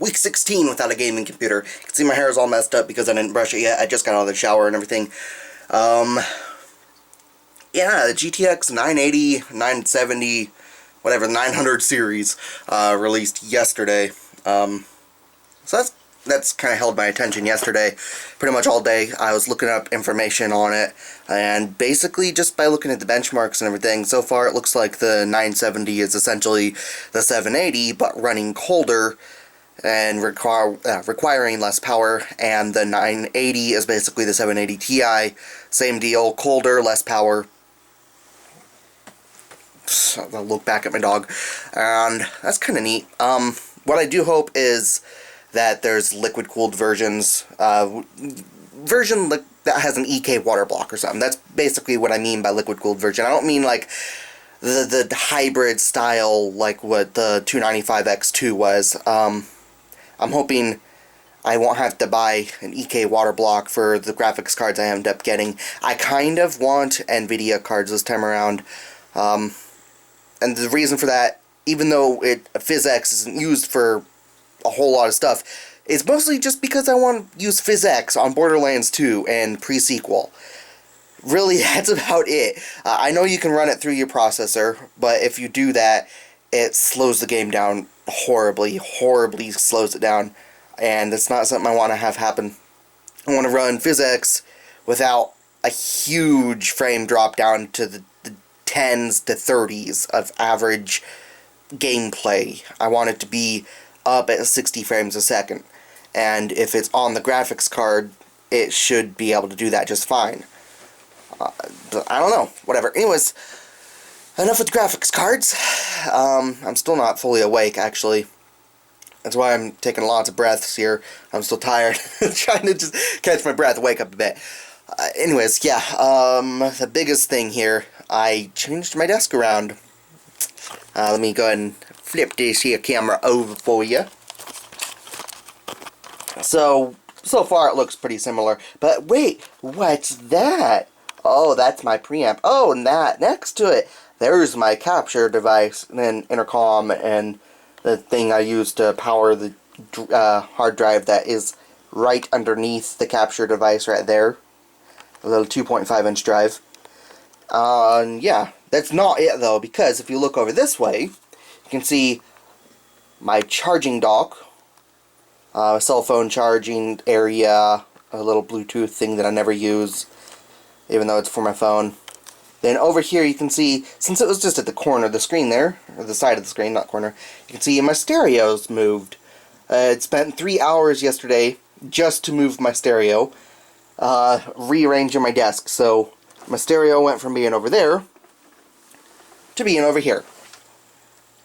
week 16 without a gaming computer. You can see my hair is all messed up because I didn't brush it yet. I just got out of the shower and everything. Yeah, the GTX 980, 970, whatever, 900 series, released yesterday. So that's kind of held my attention yesterday. Pretty much all day I was looking up information on it, and basically just by looking at the benchmarks and everything, so far it looks like the 970 is essentially the 780, but running colder and requiring less power, and the 980 is basically the 780 Ti. Same deal, colder, less power. I'll look back at my dog, and that's kind of neat. What I do hope is that there's liquid-cooled versions, version that has an EK water block or something. That's basically what I mean by liquid-cooled version. I don't mean like the hybrid style like what the 295X2 was. I'm hoping I won't have to buy an EK water block for the graphics cards I end up getting. I kind of want NVIDIA cards this time around, and the reason for that, even though PhysX isn't used for a whole lot of stuff, it's mostly just because I want to use PhysX on Borderlands 2 and pre-sequel. Really, that's about it. I know you can run it through your processor, but if you do that, it slows the game down horribly slows it down, and it's not something I want to have happen. I want to run PhysX without a huge frame drop down to the 10s to 30s of average gameplay. I want it to be up at 60 frames a second, and if it's on the graphics card, it should be able to do that just fine. But I don't know, whatever. Anyways, enough with graphics cards. I'm still not fully awake, actually. That's why I'm taking lots of breaths here. I'm still tired. Trying to just catch my breath, wake up a bit. Anyways, yeah, the biggest thing here, I changed my desk around. Let me go ahead and flip this here camera over for you. So far it looks pretty similar. But wait, what's that? Oh, that's my preamp. Oh, and that next to it, there's my capture device, and then intercom, and the thing I use to power the hard drive that is right underneath the capture device right there. A little 2.5-inch drive. Yeah, that's not it though, because if you look over this way, you can see my charging dock, cell phone charging area, a little Bluetooth thing that I never use, even though it's for my phone. Then over here you can see, since it was just at the corner of the screen there, or the side of the screen, not corner, you can see my stereo's moved. It spent 3 hours yesterday just to move my stereo, rearranging my desk. So my stereo went from being over there to being over here.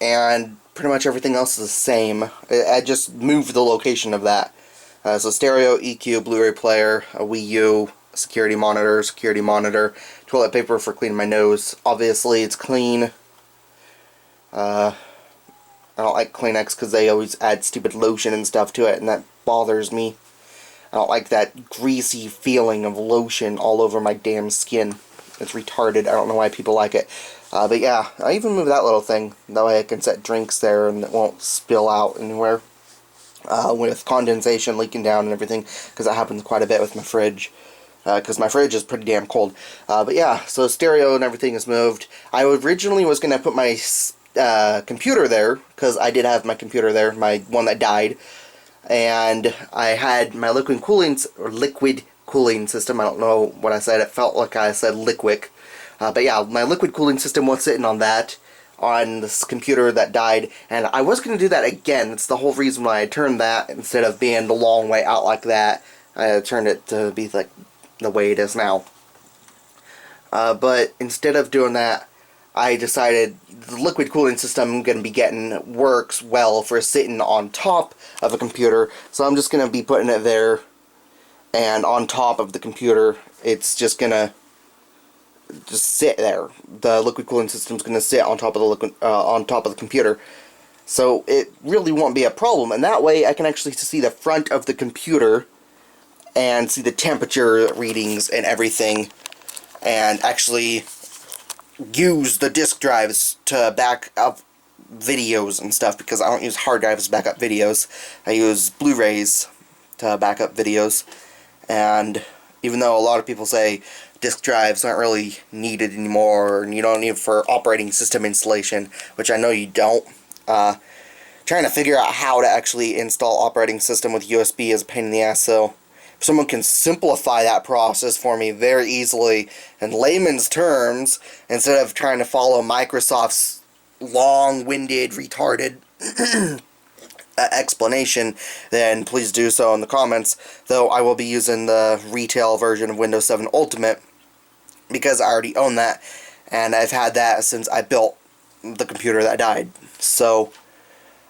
And pretty much everything else is the same. I just moved the location of that. So stereo, EQ, Blu-ray player, a Wii U, security monitor, toilet paper for cleaning my nose. Obviously it's clean. I don't like Kleenex because they always add stupid lotion and stuff to it, and that bothers me. I don't like that greasy feeling of lotion all over my damn skin. It's retarded. I don't know why people like it. But yeah, I even moved that little thing. That way I can set drinks there and it won't spill out anywhere. With condensation leaking down and everything, because that happens quite a bit with my fridge. Because my fridge is pretty damn cold. But yeah, so stereo and everything is moved. I originally was going to put my computer there, because I did have my computer there, my one that died. And I had my liquid cooling system. I don't know what I said. It felt like I said liquid. But yeah, my liquid cooling system was sitting on that, on this computer that died. And I was going to do that again. That's the whole reason why I turned that, instead of being the long way out like that, I turned it to be like the way it is now. But instead of doing that, I decided the liquid cooling system I'm going to be getting works well for sitting on top of a computer, so I'm just going to be putting it there, and on top of the computer, it's just going to just sit there. The liquid cooling system's going to sit on top of the computer, so it really won't be a problem, and that way I can actually see the front of the computer and see the temperature readings and everything, and actually use the disk drives to back up videos and stuff, because I don't use hard drives to back up videos. I use Blu-rays to back up videos. And even though a lot of people say disk drives aren't really needed anymore, and you don't need it for operating system installation, which I know you don't, trying to figure out how to actually install operating system with USB is a pain in the ass. So if someone can simplify that process for me very easily in layman's terms, instead of trying to follow Microsoft's long-winded, retarded explanation, then please do so in the comments. Though I will be using the retail version of Windows 7 Ultimate, because I already own that, and I've had that since I built the computer that died. So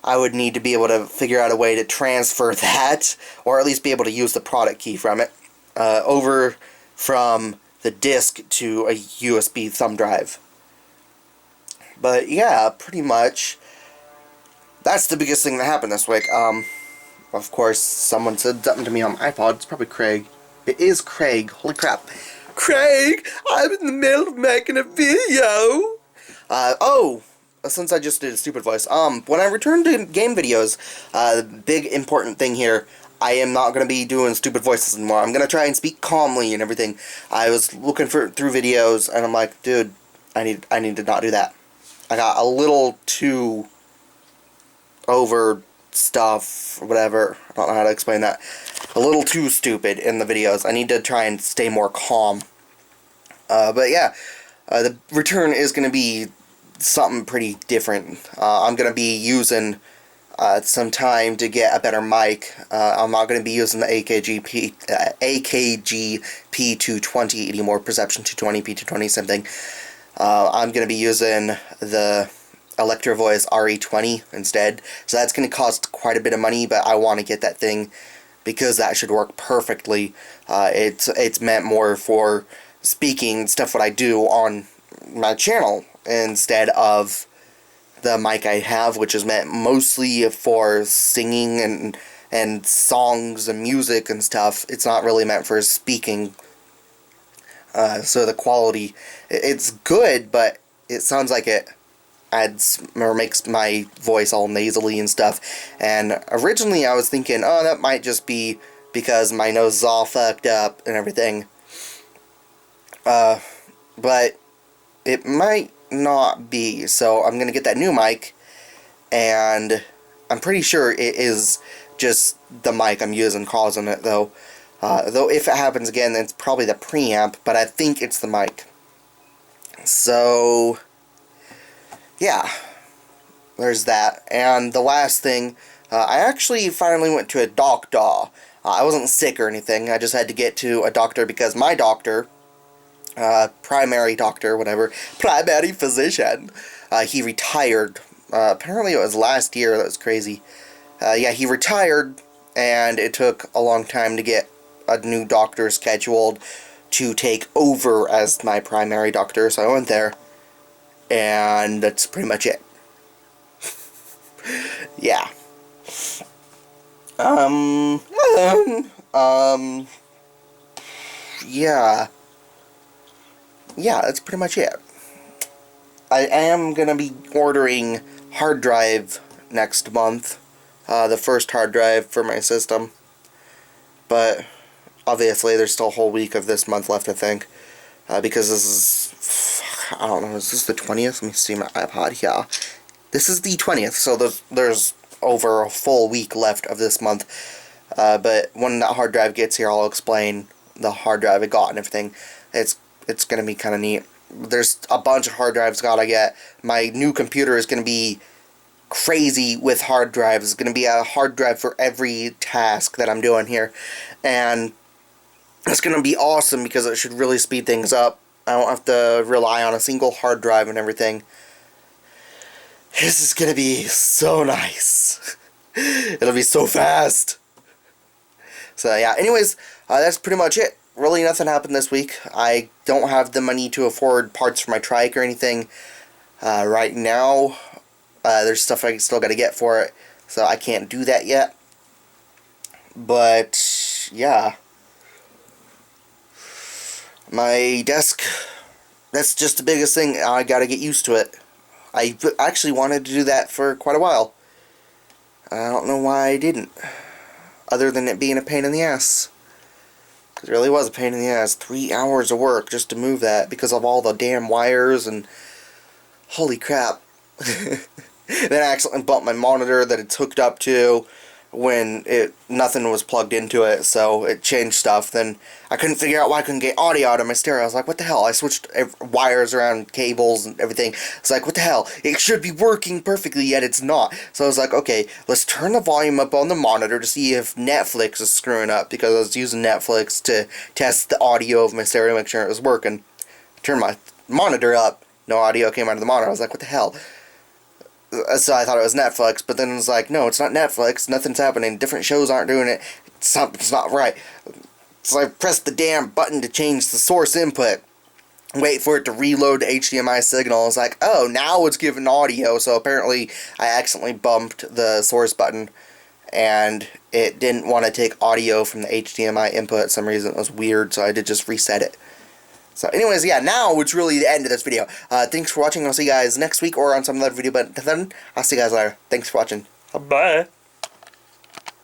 I would need to be able to figure out a way to transfer that, or at least be able to use the product key from it, over from the disk to a USB thumb drive. But yeah, pretty much that's the biggest thing that happened this week. Of course, someone said something to me on my iPod. It's probably Craig. It is Craig. Holy crap. Craig, I'm in the middle of making a video. Since I just did a stupid voice, when I return to game videos, the big important thing here, I am not going to be doing stupid voices anymore. I'm going to try and speak calmly and everything. I was looking through videos, and I'm like, dude, I need to not do that. I got a little too over stuff, or whatever. I don't know how to explain that. A little too stupid in the videos. I need to try and stay more calm. But yeah, the return is going to be something pretty different. I'm going to be using some time to get a better mic. I'm not going to be using the AKG P220 anymore, Perception 220, P220 something. I'm going to be using the Electro Voice RE20 instead. So that's going to cost quite a bit of money, but I want to get that thing because that should work perfectly. It's meant more for speaking stuff what I do on my channel instead of the mic I have, which is meant mostly for singing and songs and music and stuff. It's not really meant for speaking. So the quality, it's good, but it sounds like it adds or makes my voice all nasally and stuff. And originally I was thinking, oh, that might just be because my nose is all fucked up and everything. But it might not be. So I'm gonna get that new mic, and I'm pretty sure it is just the mic I'm using causing it, though. Though if it happens again, then it's probably the preamp, but I think it's the mic. So yeah, there's that. And the last thing, I actually finally went to a doctor. I wasn't sick or anything. I just had to get to a doctor because my doctor, primary doctor, whatever, primary physician, he retired. Apparently it was last year. That was crazy. Yeah, he retired, and it took a long time to get a new doctor scheduled to take over as my primary doctor, so I went there, and that's pretty much it. Yeah. Yeah. Yeah, that's pretty much it. I am gonna be ordering hard drive next month, the first hard drive for my system, but obviously there's still a whole week of this month left, I think, because this is, I don't know, is this the 20th? Let me see my iPod. Yeah, this is the 20th, so there's over a full week left of this month, but when that hard drive gets here, I'll explain the hard drive I got and everything. It's gonna be kind of neat. There's a bunch of hard drives gotta get. My new computer is gonna be crazy with hard drives. It's gonna be a hard drive for every task that I'm doing here, and it's gonna be awesome because it should really speed things up. I don't have to rely on a single hard drive and everything. This is gonna be so nice. It'll be so fast. So yeah, anyways, that's pretty much it. Really nothing happened this week. I don't have the money to afford parts for my trike or anything right now. There's stuff I still got to get for it, so I can't do that yet. But yeah, my desk, that's just the biggest thing. I got to get used to it. I actually wanted to do that for quite a while. I don't know why I didn't. Other than it being a pain in the ass. It really was a pain in the ass. 3 hours of work just to move that because of all the damn wires and... Holy crap. Then I accidentally bumped my monitor that it's hooked up to when nothing was plugged into it, so it changed stuff. Then I couldn't figure out why I couldn't get audio out of my stereo. I was like, what the hell? I switched wires around, cables and everything. It's like, what the hell? It should be working perfectly, yet it's not. So I was like, okay, let's turn the volume up on the monitor to see if Netflix is screwing up, because I was using Netflix to test the audio of my stereo, make sure it was working. Turn my monitor up, no audio came out of the monitor. I was like, what the hell? So I thought it was Netflix, but then it was like, no, it's not Netflix, nothing's happening, different shows aren't doing it, something's not right. So I pressed the damn button to change the source input, wait for it to reload the HDMI signal. I was like, oh, now it's giving audio, so apparently I accidentally bumped the source button, and it didn't want to take audio from the HDMI input for some reason. It was weird, so I did just reset it. So anyways, yeah, now it's really the end of this video. Thanks for watching. I'll see you guys next week or on some other video, but then I'll see you guys later. Thanks for watching. Bye.